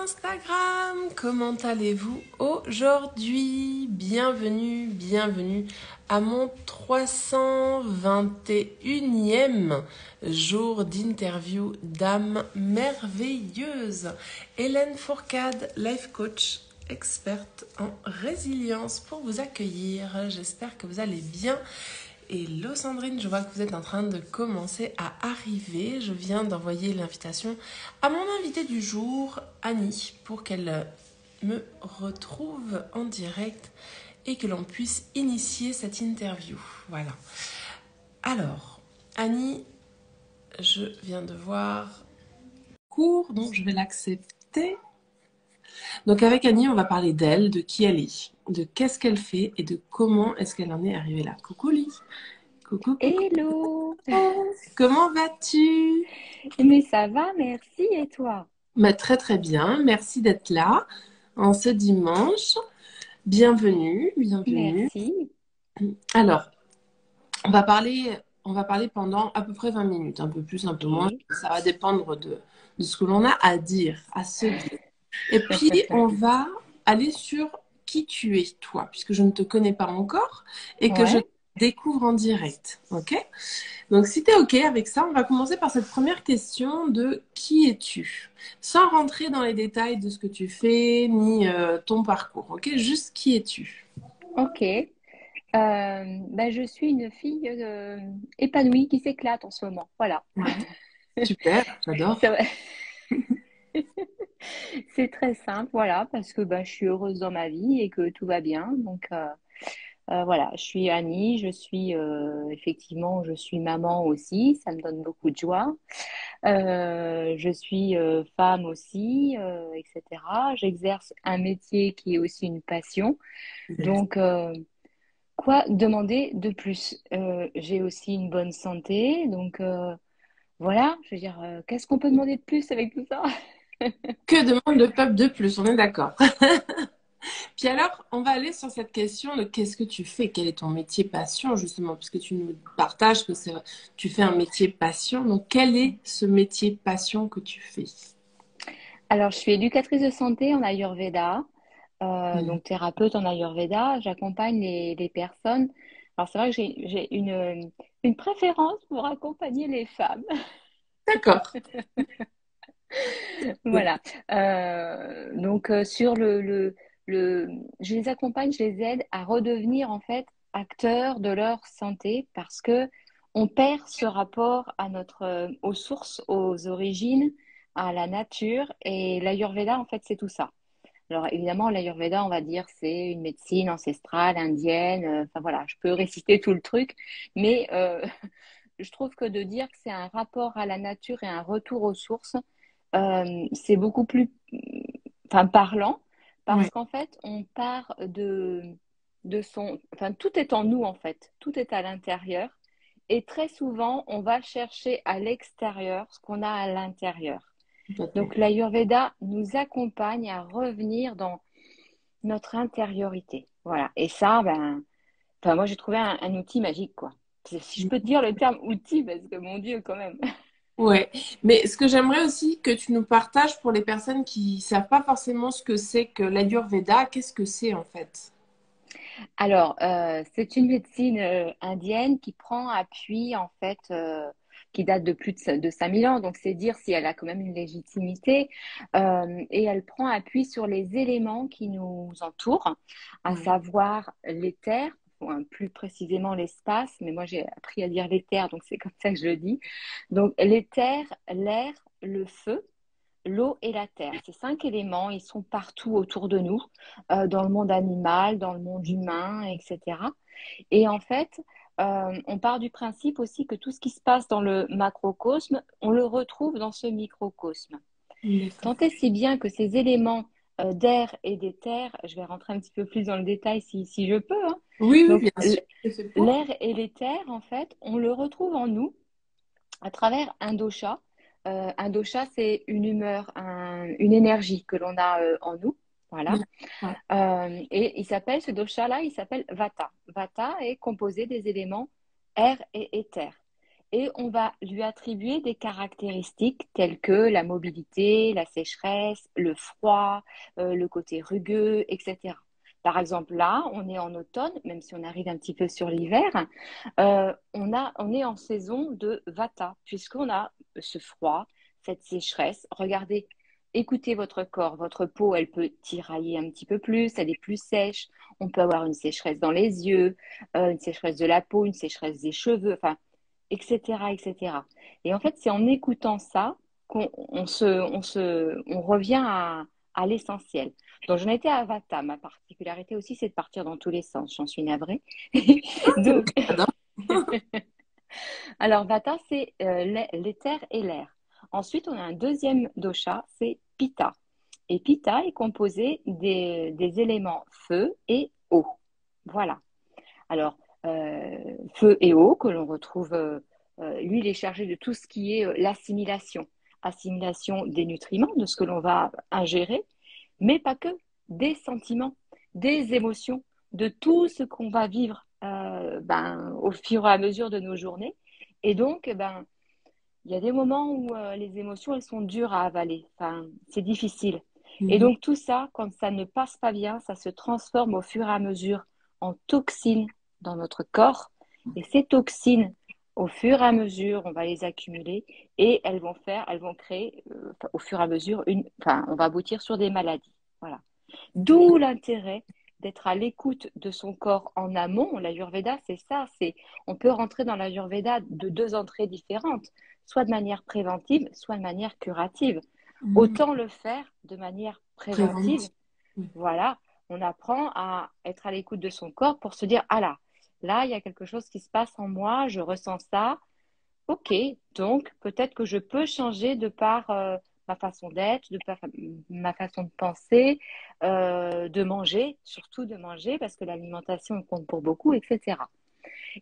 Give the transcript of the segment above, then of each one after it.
Instagram, comment allez-vous aujourd'hui? Bienvenue à mon 321e jour d'interview d'âme merveilleuse. Hélène Fourcade, life coach, experte en résilience pour vous accueillir. J'espère que vous allez bien. Hello Sandrine, je vois que vous êtes en train de commencer à arriver. Je viens d'envoyer l'invitation à mon invitée du jour, Annie, pour qu'elle me retrouve en direct et que l'on puisse initier cette interview. Voilà. Alors, Annie, je viens de voir cours, donc je vais l'accepter. Donc avec Annie, on va parler d'elle, de qui elle est, de qu'est-ce qu'elle fait et de comment est-ce qu'elle en est arrivée là. Coucou Lee. Coucou. Hello! Comment vas-tu? Mais ça va, merci. Et toi? Très très bien, merci d'être là en ce dimanche. Bienvenue. Merci. Alors, on va parler pendant à peu près 20 minutes, un peu plus, un peu moins. Ok. Ça va dépendre de ce que l'on a à dire, à se dire. Et puis, on va aller sur qui tu es, toi, puisque je ne te connais pas encore et que je te Ouais. découvre en direct. OK? Donc, si tu es OK avec ça, on va commencer par cette première question de qui es-tu? Sans rentrer dans les détails de ce que tu fais ni ton parcours. OK? Juste qui es-tu? Ok. Je suis une fille épanouie qui s'éclate en ce moment. Voilà. Ouais, super, Ça j'adore. va. C'est très simple, voilà, parce que je suis heureuse dans ma vie et que tout va bien. Voilà, je suis Annie, effectivement, je suis maman aussi, ça me donne beaucoup de joie. Je suis femme aussi, etc. J'exerce un métier qui est aussi une passion. Yes. Donc, quoi demander de plus? J'ai aussi une bonne santé. Donc, voilà, je veux dire, qu'est-ce qu'on peut demander de plus avec tout ça? Que demande le peuple de plus? On est d'accord. Puis alors, on va aller sur cette question de qu'est-ce que tu fais? Quel est ton métier passion, justement, puisque tu nous partages que tu fais un métier passion. Donc, quel est ce métier passion que tu fais? Alors, je suis éducatrice de santé en Ayurveda, Mhm. donc thérapeute en Ayurveda. J'accompagne les personnes. Alors, c'est vrai que j'ai une préférence pour accompagner les femmes. D'accord. Voilà. Sur le, je les accompagne, je les aide à redevenir en fait acteurs de leur santé parce que on perd ce rapport à aux sources, aux origines, à la nature et l'Ayurveda en fait c'est tout ça. Alors évidemment l'Ayurveda on va dire c'est une médecine ancestrale indienne. Enfin voilà, je peux réciter tout le truc, mais je trouve que de dire que c'est un rapport à la nature et un retour aux sources, c'est beaucoup plus parlant Ouais. parce qu'en fait, on part enfin, tout est en nous en fait, tout est à l'intérieur et très souvent, on va chercher à l'extérieur ce qu'on a à l'intérieur. Complètement. Donc, l'Ayurveda nous accompagne à revenir dans notre intériorité. Voilà. Et ça, moi, j'ai trouvé un outil magique, quoi. Si je peux te dire le terme outil, parce que mon Dieu, quand même. Ouais, mais ce que j'aimerais aussi que tu nous partages pour les personnes qui savent pas forcément ce que c'est que l'Ayurveda, qu'est-ce que c'est en fait? Alors, c'est une médecine indienne qui prend appui, en fait, qui date de plus de 5000 ans, donc c'est dire si elle a quand même une légitimité, et elle prend appui sur les éléments qui nous entourent, à Ouais. savoir l'éther, plus précisément l'espace, mais moi j'ai appris à dire l'éther, donc c'est comme ça que je le dis. Donc l'éther, l'air, le feu, l'eau et la terre. Ces cinq éléments, ils sont partout autour de nous, dans le monde animal, dans le monde humain, etc. Et en fait, on part du principe aussi que tout ce qui se passe dans le macrocosme, on le retrouve dans ce microcosme. D'accord. Tant est si bien que ces éléments d'air et d'éther, je vais rentrer un petit peu plus dans le détail si je peux, hein. Oui, oui, Donc, bien sûr, c'est pour. l'air et l'éther, en fait, on le retrouve en nous à travers un dosha. Un dosha, c'est une humeur, une énergie que l'on a en nous. Voilà. Ouais. Et ce dosha-là, il s'appelle Vata. Vata est composé des éléments air et éther. et on va lui attribuer des caractéristiques telles que la mobilité, la sécheresse, le froid, le côté rugueux, etc. Par exemple, là, on est en automne, même si on arrive un petit peu sur l'hiver, on est en saison de Vata, puisqu'on a ce froid, cette sécheresse. Regardez, écoutez votre corps, votre peau, elle peut tirailler un petit peu plus, elle est plus sèche. On peut avoir une sécheresse dans les yeux, une sécheresse de la peau, une sécheresse des cheveux, enfin, etc., etc. Et en fait, c'est en écoutant ça qu'on on revient à l'essentiel. Donc, j'en étais à Vata. Ma particularité aussi, c'est de partir dans tous les sens. J'en suis navrée. Donc, J'adore. alors, Vata, c'est l'éther et l'air. Ensuite, on a un deuxième dosha, c'est Pitta. Et Pitta est composé des éléments feu et eau. Voilà. Alors, feu et eau, que l'on retrouve, lui, il est chargé de tout ce qui est l'assimilation. Assimilation des nutriments, de ce que l'on va ingérer, mais pas que, des sentiments, des émotions, de tout ce qu'on va vivre au fur et à mesure de nos journées. Et donc, il y a des moments où les émotions, elles sont dures à avaler. Enfin, c'est difficile. Et Mhm. donc, tout ça, quand ça ne passe pas bien, ça se transforme au fur et à mesure en toxines dans notre corps. Et ces toxines, au fur et à mesure, on va les accumuler et elles vont créer, au fur et à mesure, on va aboutir sur des maladies. Voilà. D'où l'intérêt d'être à l'écoute de son corps en amont. L'Ayurveda, c'est ça. On peut rentrer dans l'Ayurveda de deux entrées différentes, soit de manière préventive, soit de manière curative. Mhm. Autant le faire de manière préventive. Préventif. Oui. Voilà, on apprend à être à l'écoute de son corps pour se dire, ah là, il y a quelque chose qui se passe en moi, je ressens ça. Ok, donc peut-être que je peux changer de par ma façon d'être, de par ma façon de penser, de manger, surtout de manger, parce que l'alimentation compte pour beaucoup, etc.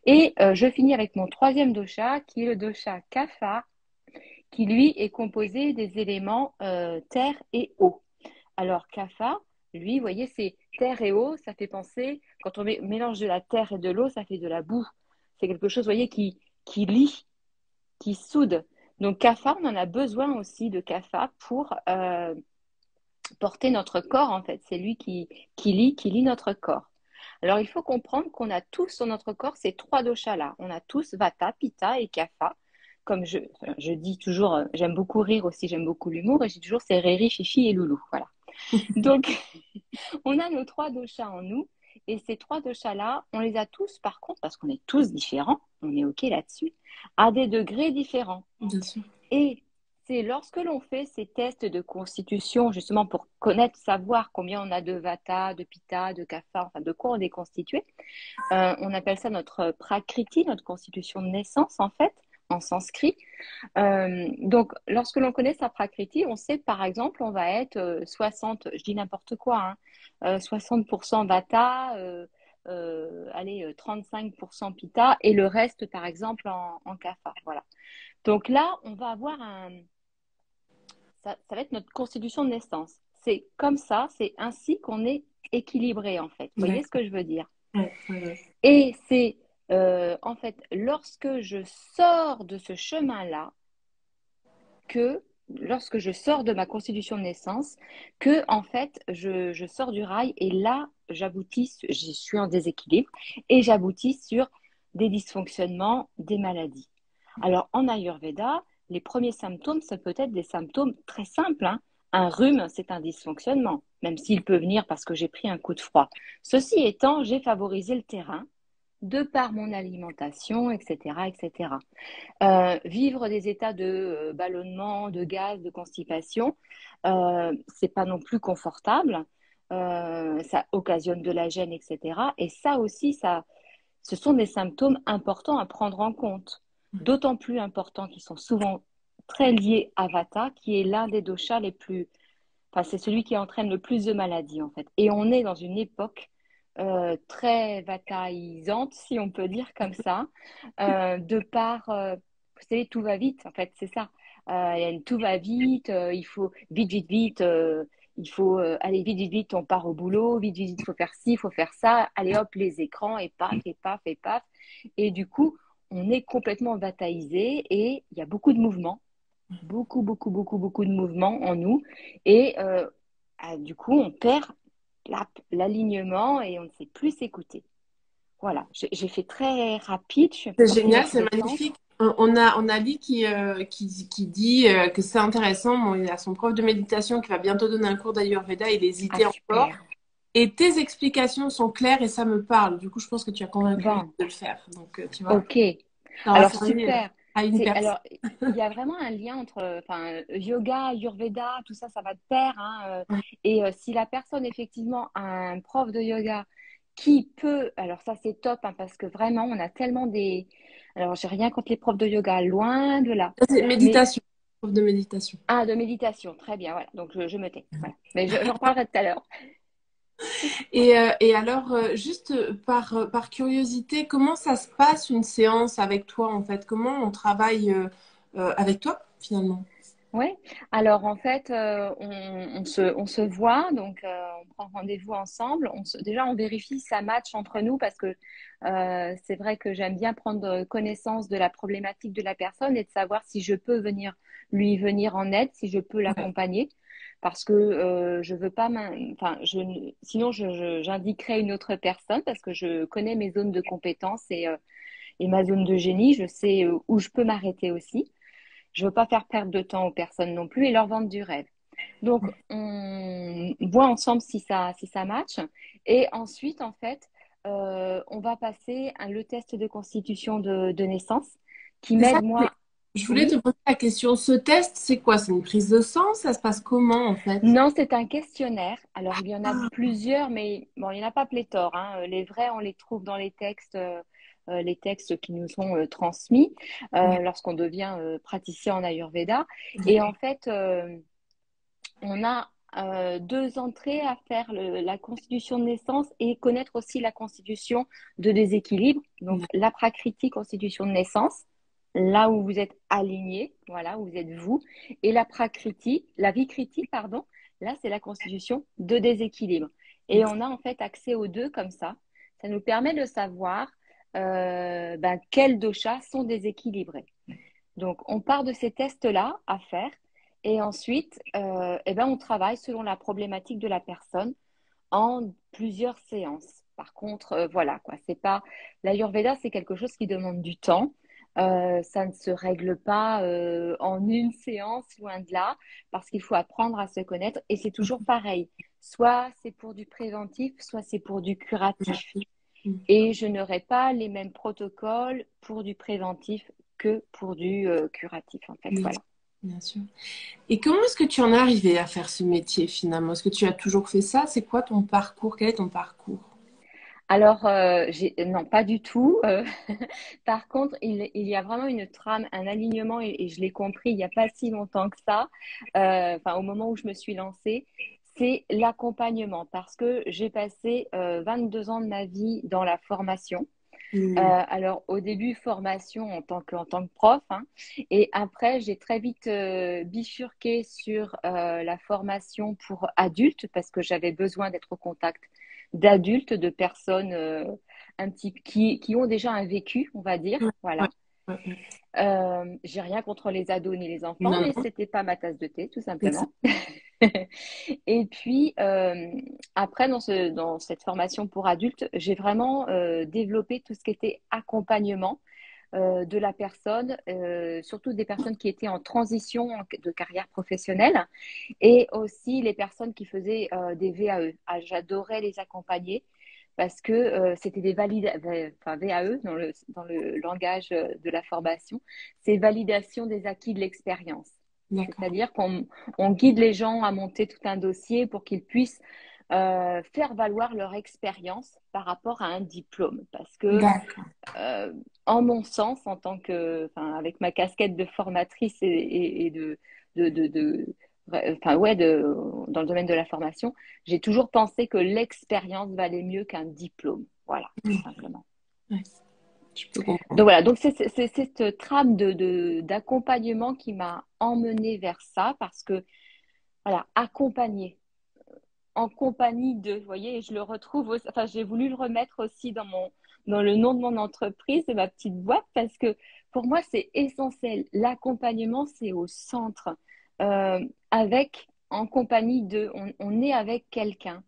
Et je finis avec mon troisième dosha, qui est le dosha Kapha, qui lui est composé des éléments terre et eau. Alors Kapha, lui, vous voyez, c'est terre et eau, ça fait penser, quand on mélange de la terre et de l'eau, ça fait de la boue. C'est quelque chose, vous voyez, qui lie, qui soude. Donc Kapha, on en a besoin aussi de Kapha pour porter notre corps, en fait. C'est lui qui lie notre corps. Alors, il faut comprendre qu'on a tous dans notre corps ces trois doshas-là. On a tous Vata, Pitta et Kapha. Comme je dis toujours, j'aime beaucoup rire aussi, j'aime beaucoup l'humour, et je dis toujours c'est Riri, Fifi et Loulou. Voilà. Donc, on a nos trois doshas en nous, et ces trois doshas-là, on les a tous, par contre, parce qu'on est tous différents, on est OK là-dessus, à des degrés différents. Bien sûr. Et c'est lorsque l'on fait ces tests de constitution, justement pour connaître, savoir combien on a de Vata, de Pitta, de Kapha, enfin de quoi on est constitué, on appelle ça notre prakriti, notre constitution de naissance en fait, en sanskrit. Donc, lorsque l'on connaît sa prakriti, on sait par exemple, on va être 60, je dis n'importe quoi, hein, 60% Vata, allez, 35% Pitta et le reste par exemple en Kapha. Voilà. Donc là, on va avoir ça va être notre constitution de naissance. C'est comme ça, c'est ainsi qu'on est équilibré en fait. Vous voyez ce D'accord. que je veux dire? Ouais, ouais, ouais. Et c'est en fait lorsque je sors de ce chemin-là que lorsque je sors de ma constitution de naissance, que en fait je sors du rail et là j'aboutis, je suis en déséquilibre et j'aboutis sur des dysfonctionnements, des maladies. Alors en Ayurveda, les premiers symptômes, ça peut être des symptômes très simples, hein. Un rhume, c'est un dysfonctionnement, même s'il peut venir parce que j'ai pris un coup de froid. Ceci étant, j'ai favorisé le terrain de par mon alimentation, etc., etc. Vivre des états de ballonnement, de gaz, de constipation, c'est pas non plus confortable. Ça occasionne de la gêne, etc. Et ça aussi, ce sont des symptômes importants à prendre en compte. D'autant plus importants qu'ils sont souvent très liés à Vata, qui est l'un des doshas les plus, enfin, c'est celui qui entraîne le plus de maladies en fait. Et on est dans une époque très vataïsante, si on peut dire comme ça, de par, vous savez, tout va vite en fait, c'est ça. Tout va vite, il faut vite, vite, vite. Il faut aller vite, vite, vite, on part au boulot, vite, vite, vite, il faut faire ci, il faut faire ça, allez hop, les écrans, et paf, et paf, et paf. Et du coup, on est complètement bataillé et il y a beaucoup de mouvements, beaucoup, beaucoup, beaucoup, beaucoup de mouvements en nous. Et du coup, on perd l'alignement et on ne sait plus s'écouter. Voilà, j'ai fait très rapide, je suis un peu C'est sortie de génial, tous c'est les sens. magnifique. On a Lee qui dit que c'est intéressant. Bon, il a son prof de méditation qui va bientôt donner un cours d'Ayurveda. Il Ah, hésitait encore. super. Et tes explications sont claires et ça me parle. Du coup, je pense que tu as convaincu Lee Bon, de le faire. Donc, tu vois, ok. ça aura Alors, servi super. à une personne. Alors, il y a vraiment un lien entre enfin, yoga, Ayurveda, tout ça, ça va de pair. Hein, et si la personne, effectivement, a un prof de yoga qui peut, alors ça, c'est top, hein, parce que vraiment, on a tellement des. Alors, j'ai rien contre les profs de yoga, loin de là. Ça, c'est Mais, méditation, prof de méditation. ah, de méditation, très bien, voilà. Donc, je me tais. Voilà. Mais j'en reparlerai tout à l'heure. Et alors, juste par curiosité, comment ça se passe une séance avec toi en fait? Comment on travaille avec toi finalement? Oui, alors en fait, on se voit, donc on prend rendez-vous ensemble. Déjà, on vérifie si ça match entre nous parce que c'est vrai que j'aime bien prendre connaissance de la problématique de la personne et de savoir si je peux venir en aide, si je peux Ouais. l'accompagner. Parce que je veux pas, enfin, sinon j'indiquerai une autre personne parce que je connais mes zones de compétences et ma zone de génie. Je sais où je peux m'arrêter aussi. Je veux pas faire perdre de temps aux personnes non plus et leur vendre du rêve. Donc, on voit ensemble si ça match. Et ensuite, en fait, on va passer le test de constitution de naissance qui C'est ça m'aide, que moi. je voulais te Oui, poser la question. Ce test, c'est quoi? C'est une prise de sang? Ça se passe comment en fait? non, c'est un questionnaire. Alors, il y en a Ah, plusieurs, mais bon, il n'y en a pas pléthore. Hein. Les vrais, on les trouve dans les textes qui nous sont transmis lorsqu'on devient praticien en Ayurveda. Et en fait, on a deux entrées à faire, la constitution de naissance et connaître aussi la constitution de déséquilibre. Donc, la prakriti, constitution de naissance, là où vous êtes aligné, voilà, où vous êtes vous. Et la prakriti, la vikriti, pardon, là, c'est la constitution de déséquilibre. Et on a en fait accès aux deux comme ça. Ça nous permet de savoir quels doshas sont déséquilibrés. Donc, on part de ces tests-là à faire et ensuite, on travaille selon la problématique de la personne en plusieurs séances. Par contre, voilà, quoi, c'est pas l'Ayurveda, c'est quelque chose qui demande du temps. Ça ne se règle pas en une séance, loin de là, parce qu'il faut apprendre à se connaître et c'est toujours pareil. Soit c'est pour du préventif, soit c'est pour du curatif. Et je n'aurai pas les mêmes protocoles pour du préventif que pour du curatif, en fait. bien sûr, Voilà. bien sûr. Et comment est-ce que tu en es arrivé à faire ce métier finalement? Est-ce que tu as toujours fait ça? C'est quoi ton parcours? Quel est ton parcours? Alors, non, pas du tout. Par contre, il y a vraiment une trame, un alignement, et je l'ai compris il n'y a pas si longtemps que ça, enfin, au moment où je me suis lancée, c'est l'accompagnement, parce que j'ai passé 22 ans de ma vie dans la formation. Hmm. Alors, au début, formation en tant que prof, hein, et après, j'ai très vite bifurqué sur la formation pour adultes parce que j'avais besoin d'être au contact d'adultes, de personnes qui ont déjà un vécu, on va dire. Ouais, ouais, Voilà. ouais, ouais. J'ai rien contre les ados ni les enfants, Non, mais non, c'était pas ma tasse de thé, tout c'est ça. simplement. Et puis, après, dans cette formation pour adultes, j'ai vraiment développé tout ce qui était accompagnement de la personne, surtout des personnes qui étaient en transition de carrière professionnelle et aussi les personnes qui faisaient des VAE. Ah, j'adorais les accompagner parce que c'était des enfin, VAE dans le langage de la formation, c'est validation des acquis de l'expérience. D'accord. C'est-à-dire on guide les gens à monter tout un dossier pour qu'ils puissent faire valoir leur expérience par rapport à un diplôme. Parce que, D'accord. euh, en mon sens, en tant que, enfin, avec ma casquette de formatrice et de, enfin, ouais, dans le domaine de la formation, j'ai toujours pensé que l'expérience valait mieux qu'un diplôme. Voilà, tout simplement. Ouais, je peux Donc comprendre. voilà, donc c'est cette trame d'accompagnement qui m'a emmenée vers ça parce que, voilà, accompagner en compagnie de, vous voyez, et je le retrouve, enfin, j'ai voulu le remettre aussi dans le nom de mon entreprise, de ma petite boîte, parce que pour moi, c'est essentiel. L'accompagnement, c'est au centre, en compagnie on est avec quelqu'un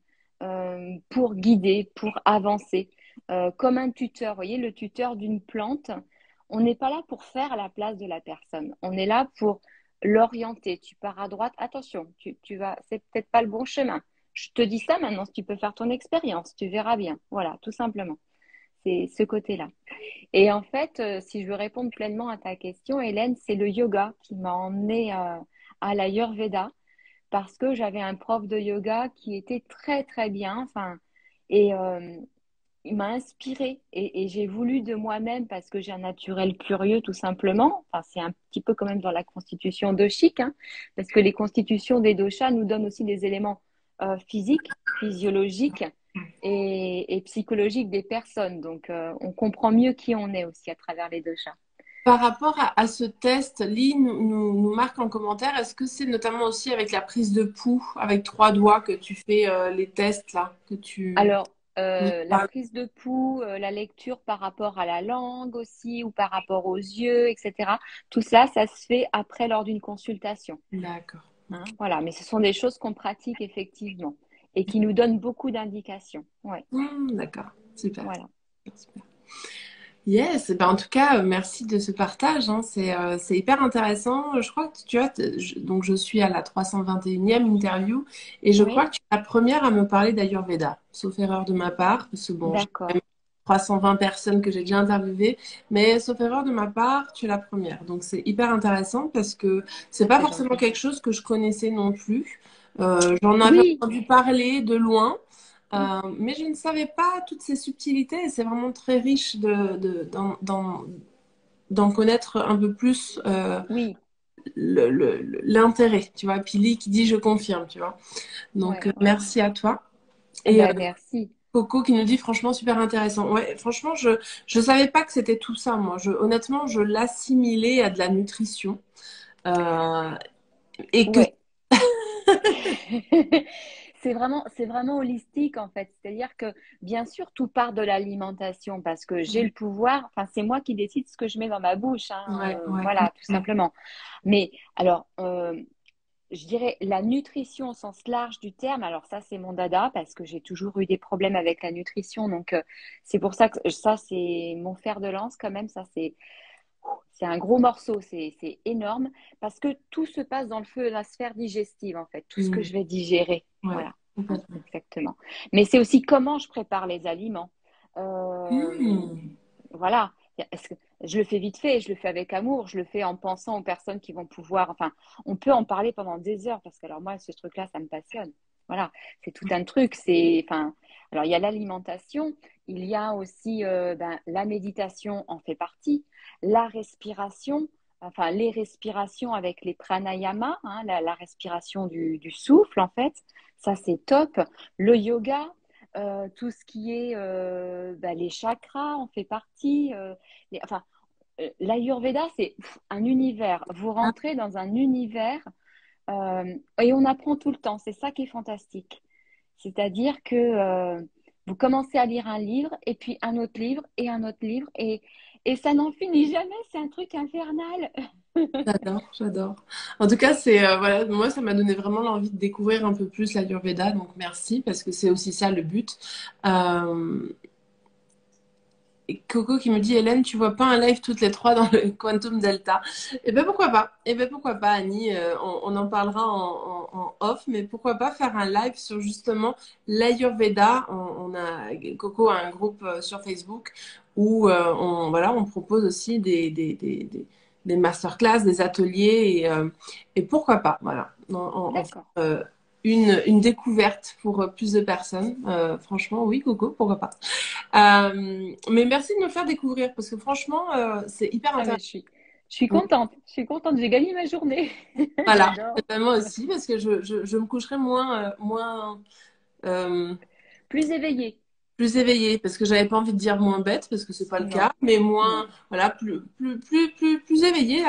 pour guider, pour avancer, comme un tuteur. Vous voyez, le tuteur d'une plante, on n'est pas là pour faire à la place de la personne. On est là pour l'orienter. Tu pars à droite, attention, c'est peut-être pas le bon chemin. Je te dis ça maintenant, si tu peux faire ton expérience, tu verras bien. Voilà, tout simplement. C'est ce côté-là. Et en fait, si je veux répondre pleinement à ta question, Hélène, c'est le yoga qui m'a emmenée à l'Ayurveda parce que j'avais un prof de yoga qui était très, très bien. Enfin, et il m'a inspirée et j'ai voulu de moi-même parce que j'ai un naturel curieux tout simplement. Enfin, c'est un petit peu quand même dans la constitution doshique, hein, parce que les constitutions des doshas nous donnent aussi des éléments physiques, physiologiques et psychologiques des personnes. Donc, on comprend mieux qui on est aussi à travers les doshas. Par rapport à ce test, Lee nous marque en commentaire, est-ce que c'est notamment aussi avec la prise de pouls, avec 3 doigts que tu fais les tests là, que tu Alors, nous la parles? prise de pouls, la lecture par rapport à la langue aussi, ou par rapport aux yeux, etc. Tout ça, ça se fait après lors d'une consultation. D'accord. Hein, voilà, mais ce sont des choses qu'on pratique effectivement et qui nous donnent beaucoup d'indications. Ouais, D'accord, super. voilà. Super. Yes, ben en tout cas, merci de ce partage, hein. C'est hyper intéressant. Je crois que tu vois, donc je suis à la 321e interview et je crois Oui, que tu es la première à me parler d'Ayurveda, sauf erreur de ma part, parce que bon, j'ai quand même d'accord. 320 personnes que j'ai déjà interviewées, mais sauf erreur de ma part, tu es la première. Donc c'est hyper intéressant parce que c'est Ah, pas c'est forcément gentil. quelque chose que je connaissais non plus. J'en avais Oui, entendu parler de loin. Mais je ne savais pas toutes ces subtilités et c'est vraiment très riche d'en connaître un peu plus oui, l'intérêt, tu vois. Pili qui dit je confirme, tu vois. Donc ouais, ouais. merci à toi. Eh Et ben, merci. Coco qui nous dit franchement super intéressant. Ouais, franchement, je savais pas que c'était tout ça, moi. Honnêtement, je l'assimilais à de la nutrition. Euh, et que Ouais. C'est vraiment holistique en fait. C'est-à-dire que bien sûr, tout part de l'alimentation parce que j'ai le pouvoir, enfin, c'est moi qui décide ce que je mets dans ma bouche, hein, ouais, ouais, voilà, tout ouais. simplement. Mais alors, je dirais la nutrition au sens large du terme, alors ça, c'est mon dada parce que j'ai toujours eu des problèmes avec la nutrition. Donc, c'est pour ça que ça, c'est mon fer de lance quand même. Ça, c'est un gros morceau, c'est énorme parce que tout se passe dans le feu, la sphère digestive en fait, tout ce que Mm, je vais digérer. ouais, Voilà, hein, complètement. exactement. Mais c'est aussi comment je prépare les aliments. Euh, Mm. voilà, est-ce que je le fais vite fait, je le fais avec amour, je le fais en pensant aux personnes qui vont pouvoir. Enfin, on peut en parler pendant des heures parce que alors moi, ce truc-là, ça me passionne. Voilà, c'est tout un truc. Enfin, alors il y a l'alimentation, il y a aussi la méditation en fait partie, la respiration, enfin les respirations avec les pranayamas, hein, la respiration du souffle en fait, ça c'est top. Le yoga, tout ce qui est les chakras en fait partie. Enfin, l'Ayurveda, c'est un univers. Vous rentrez dans un univers et on apprend tout le temps. C'est ça qui est fantastique. C'est-à-dire que vous commencez à lire un livre et puis un autre livre et un autre livre et ça n'en finit jamais. C'est un truc infernal. J'adore, j'adore. En tout cas, c'est voilà, moi ça m'a donné vraiment l'envie de découvrir un peu plus l'Ayurveda, donc merci parce que c'est aussi ça le but. Euh, et Coco qui me dit Hélène, tu vois pas un live toutes les trois dans le Quantum Delta? Eh ben pourquoi pas? Eh ben pourquoi pas, Annie? On en parlera en off, mais pourquoi pas faire un live sur justement l'Ayurveda? Coco a un groupe sur Facebook où voilà, on propose aussi des masterclass, des ateliers et pourquoi pas, voilà, en faire, D'accord. une découverte pour plus de personnes. Franchement, oui, Coco, pourquoi pas. Mais merci de me faire découvrir parce que franchement, c'est hyper Ah, mais intéressant. je suis contente. Je suis contente. J'ai gagné ma journée. Voilà, J'adore. moi aussi parce que je me coucherai moins euh, Plus éveillée. plus éveillée parce que j'avais pas envie de dire moins bête parce que c'est pas le Non, cas, mais non. moins, voilà, plus éveillée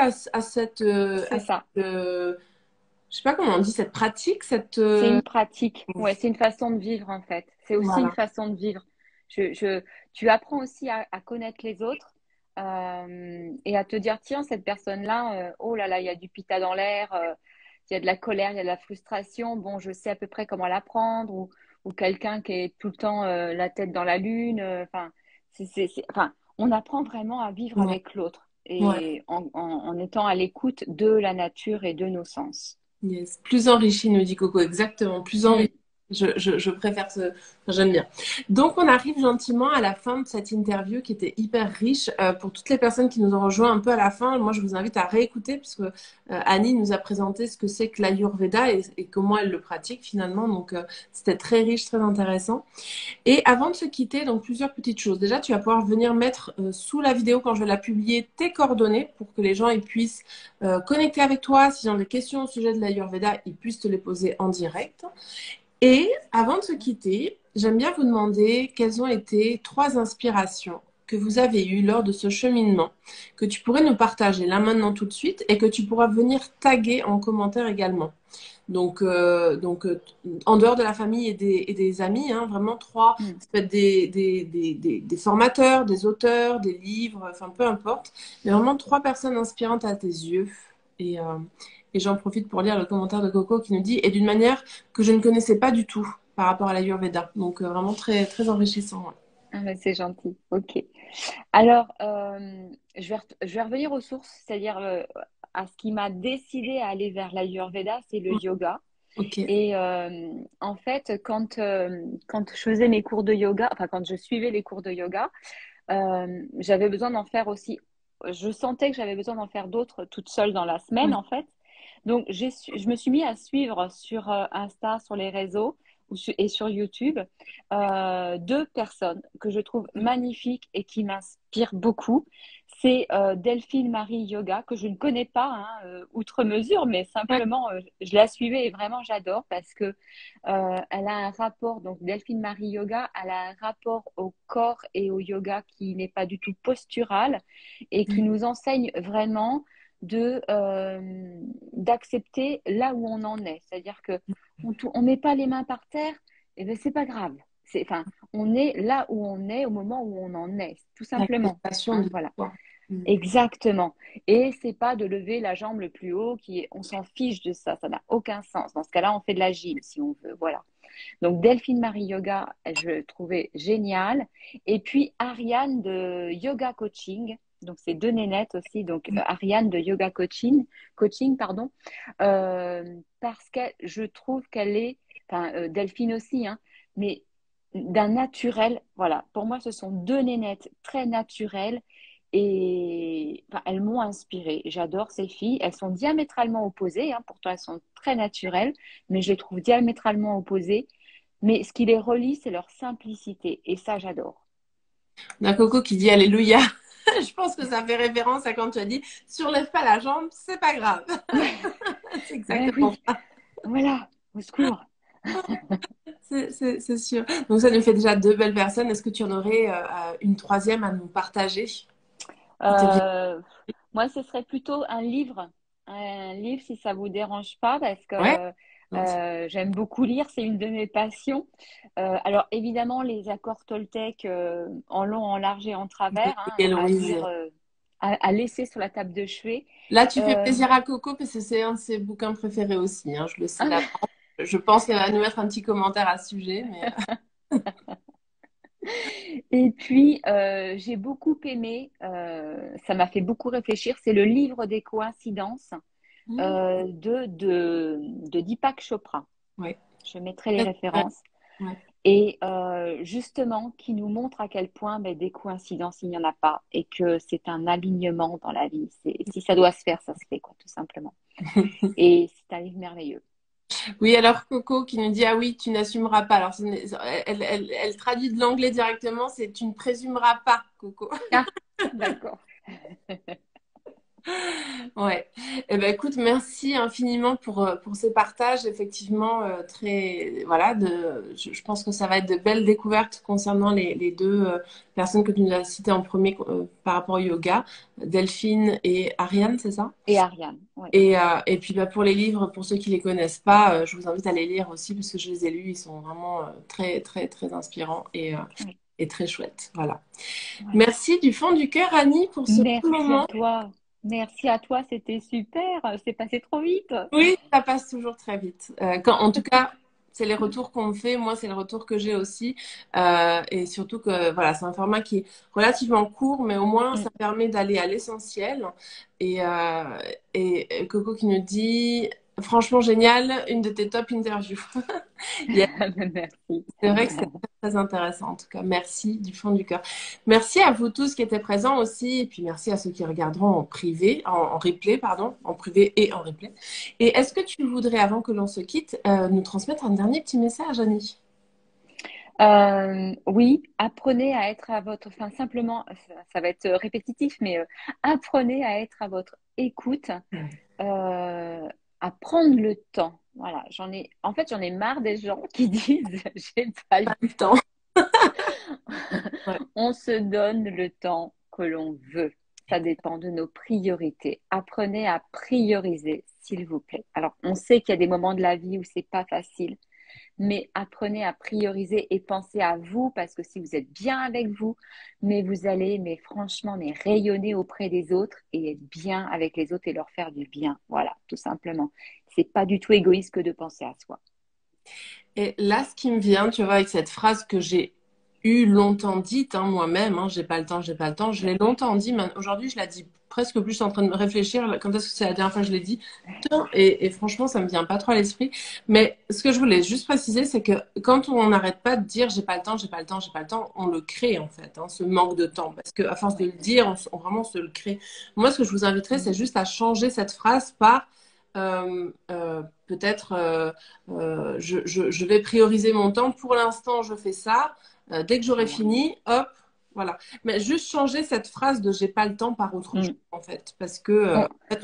C'est ça. je sais pas comment on dit, cette pratique, C'est une pratique. Ouais, c'est une façon de vivre en fait. C'est aussi une voilà. façon de vivre. tu apprends aussi à connaître les autres et à te dire, tiens, cette personne-là, oh là là, il y a du pita dans l'air, il y a de la colère, il y a de la frustration. Bon, je sais à peu près comment la prendre ou quelqu'un qui est tout le temps la tête dans la lune. Enfin, enfin, on apprend vraiment à vivre Ouais, avec l'autre ouais. et en étant à l'écoute de la nature et de nos sens. Yes. Plus enrichi, nous dit Coco, exactement. Plus enrichi. Mm. Je préfère ce. Enfin, j'aime bien. Donc, on arrive gentiment à la fin de cette interview qui était hyper riche. Pour toutes les personnes qui nous ont rejoints un peu à la fin, moi, je vous invite à réécouter puisque Annie nous a présenté ce que c'est que l'Ayurveda et comment elle le pratique finalement. Donc, c'était très riche, très intéressant. Et avant de se quitter, donc plusieurs petites choses. Déjà, tu vas pouvoir venir mettre sous la vidéo quand je vais la publier tes coordonnées pour que les gens ils puissent connecter avec toi. S'ils ont des questions au sujet de l'Ayurveda, ils puissent te les poser en direct. Et avant de se quitter, j'aime bien vous demander quelles ont été 3 inspirations que vous avez eues lors de ce cheminement, que tu pourrais nous partager là maintenant tout de suite et que tu pourras venir taguer en commentaire également. Donc, en dehors de la famille et des amis, hein, vraiment trois, Mm. ça peut être des formateurs, des auteurs, des livres, enfin peu importe, mais vraiment 3 personnes inspirantes à tes yeux. Et, euh, et j'en profite pour lire le commentaire de Coco qui nous dit, et d'une manière que je ne connaissais pas du tout par rapport à l'Ayurveda. Donc vraiment très, très enrichissant. Ouais. Ah, bah, c'est gentil. Ok. Alors, je vais revenir aux sources, c'est-à-dire à ce qui m'a décidé à aller vers l'Ayurveda, c'est le yoga. Ok. Et en fait, quand je faisais mes cours de yoga, enfin quand je suivais les cours de yoga, j'avais besoin d'en faire aussi. Je sentais que j'avais besoin d'en faire d'autres toute seule dans la semaine, Ouais. en fait. Donc, je me suis mis à suivre sur Insta, sur les réseaux et sur YouTube, 2 personnes que je trouve magnifiques et qui m'inspirent beaucoup. C'est Delphine Marie Yoga, que je ne connais pas, hein, outre mesure, mais Ouais. simplement, je la suivais et vraiment j'adore parce que elle a un rapport, donc Delphine Marie Yoga, elle a un rapport au corps et au yoga qui n'est pas du tout postural et qui nous enseigne vraiment d'accepter là où on en est. C'est-à-dire que on met pas les mains par terre, et ben c'est pas grave. Enfin, on est là où on est au moment où on en est, tout simplement. L'acceptation Hein, de voilà. soi. Mm. Exactement. Et c'est pas de lever la jambe le plus haut on s'en fiche de ça. Ça n'a aucun sens. Dans ce cas-là, on fait de la gym si on veut. Voilà. Donc Delphine Marie Yoga, je trouvais génial. Et puis Ariane de Yoga Coaching. Donc c'est 2 nénettes aussi. Donc Ariane de Yoga Coaching, pardon, parce que je trouve qu'elle est, enfin Delphine aussi, hein, mais d'un naturel. Voilà. Pour moi, ce sont 2 nénettes très naturelles. Et enfin, elles m'ont inspirée. J'adore ces filles. Elles sont diamétralement opposées, hein. Pourtant, elles sont très naturelles, mais je les trouve diamétralement opposées. Mais ce qui les relie, c'est leur simplicité. Et ça, j'adore. On a Coco qui dit Alléluia. Je pense que ça fait référence à quand tu as dit surlève pas la jambe, c'est pas grave. C'est Ben exactement oui, ça. voilà, au secours. C'est sûr. Donc ça nous fait déjà 2 belles personnes. Est-ce que tu en aurais une troisième à nous partager qui te vient? Euh, Moi, ce serait plutôt un livre. Un livre, si ça vous dérange pas, parce que Ouais. Non, j'aime beaucoup lire, c'est une de mes passions. Alors, évidemment, les accords Toltec en long, en large et en de travers, hein, à Héloïse. lire, à laisser sur la table de chevet. Là, tu fais Euh, plaisir à Coco parce que c'est un de ses bouquins préférés aussi, hein, je le sais là. ah, Je pense qu'elle va nous mettre un petit commentaire à ce sujet, mais Et puis, j'ai beaucoup aimé, ça m'a fait beaucoup réfléchir, c'est le livre des coïncidences de Deepak Chopra. ouais. Je mettrai les références. Ouais. Et justement, qui nous montre à quel point ben, des coïncidences, il n'y en a pas et que c'est un alignement dans la vie. Si ça doit se faire, ça se fait, quoi, tout simplement. Et c'est un livre merveilleux. Oui, alors Coco qui nous dit ah oui, tu n'assumeras pas. Alors elle traduit de l'anglais directement, c'est tu ne présumeras pas, Coco. Ah, d'accord. Ouais. Eh ben écoute, merci infiniment pour ces partages. Effectivement, très voilà, je pense que ça va être de belles découvertes concernant les 2 personnes que tu nous as citées en premier par rapport au yoga, Delphine et Ariane, c'est ça? Et Ariane, oui. Et puis bah, pour les livres, pour ceux qui les connaissent pas, je vous invite à les lire aussi parce que je les ai lus, ils sont vraiment très très très inspirants. est très chouette. Voilà. Voilà. Merci du fond du cœur, Annie, pour ce Merci à moment. toi. Merci à toi, c'était super. C'est passé trop vite. Oui, ça passe toujours très vite. En tout cas, c'est les retours qu'on me fait. Moi, c'est le retour que j'ai aussi. Et surtout que voilà, c'est un format qui est relativement court, mais au moins, Mm. ça permet d'aller à l'essentiel. Et, euh, et Coco qui nous dit, franchement génial, une de tes top interviews. Merci. C'est vrai que c'est très intéressant, en tout cas. Merci du fond du cœur. Merci à vous tous qui étaient présents aussi, et puis merci à ceux qui regarderont en privé, en replay, pardon, en privé et en replay. Et est-ce que tu voudrais, avant que l'on se quitte, nous transmettre un dernier petit message, Annie? Oui, apprenez à être à votre, enfin simplement, ça va être répétitif, mais apprenez à être à votre écoute, euh, à prendre le temps. Voilà, en fait, j'en ai marre des gens qui disent, j'ai pas le Pas le temps. temps. Ouais. On se donne le temps que l'on veut. Ça dépend de nos priorités. Apprenez à prioriser, s'il vous plaît. Alors, on sait qu'il y a des moments de la vie où c'est pas facile, mais apprenez à prioriser et pensez à vous parce que si vous êtes bien avec vous, mais vous allez, mais franchement, mais rayonner auprès des autres et être bien avec les autres et leur faire du bien. Voilà, tout simplement. C'est pas du tout égoïste que de penser à soi. Et là, ce qui me vient, tu vois, avec cette phrase que j'ai eu longtemps dite, hein, moi-même, hein, j'ai pas le temps, j'ai pas le temps, je l'ai longtemps dit, mais aujourd'hui, je la dis presque plus, je suis en train de me réfléchir, quand est-ce que c'est la dernière fois que je l'ai dit? Et franchement, ça me vient pas trop à l'esprit. Mais ce que je voulais juste préciser, c'est que quand on n'arrête pas de dire j'ai pas le temps, j'ai pas le temps, j'ai pas le temps, on le crée en fait, hein, ce manque de temps. Parce qu'à force de Ouais. le dire, on vraiment se le crée. Moi, ce que je vous inviterais, Mm. c'est juste à changer cette phrase par peut-être je vais prioriser mon temps. Pour l'instant, je fais ça. Dès que j'aurai Voilà. fini, hop, voilà. Mais juste changer cette phrase de j'ai pas le temps par autre chose, Mm. en fait. Parce que, On, en fait,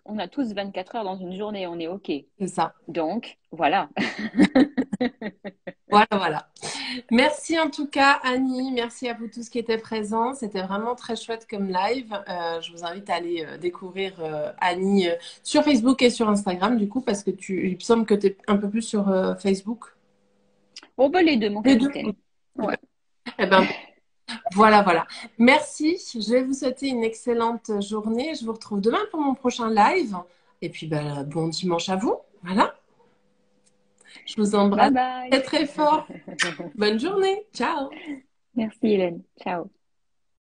on a tous 24 heures dans une journée, on est OK. c'est ça. Donc, voilà. Voilà, voilà. Merci en tout cas, Annie. Merci à vous tous qui étaient présents. C'était vraiment très chouette comme live. Je vous invite à aller découvrir Annie sur Facebook et sur Instagram, du coup, parce que il me semble que tu es un peu plus sur Facebook. On va les deux, mon Les deux. capitaine. Super. Ouais. Eh ben, voilà, voilà. Merci. Je vais vous souhaiter une excellente journée. Je vous retrouve demain pour mon prochain live. Et puis, ben, bon dimanche à vous. Voilà. Je vous Bye embrasse bye. très, très fort. Bonne journée. Ciao. Merci Hélène. Ciao.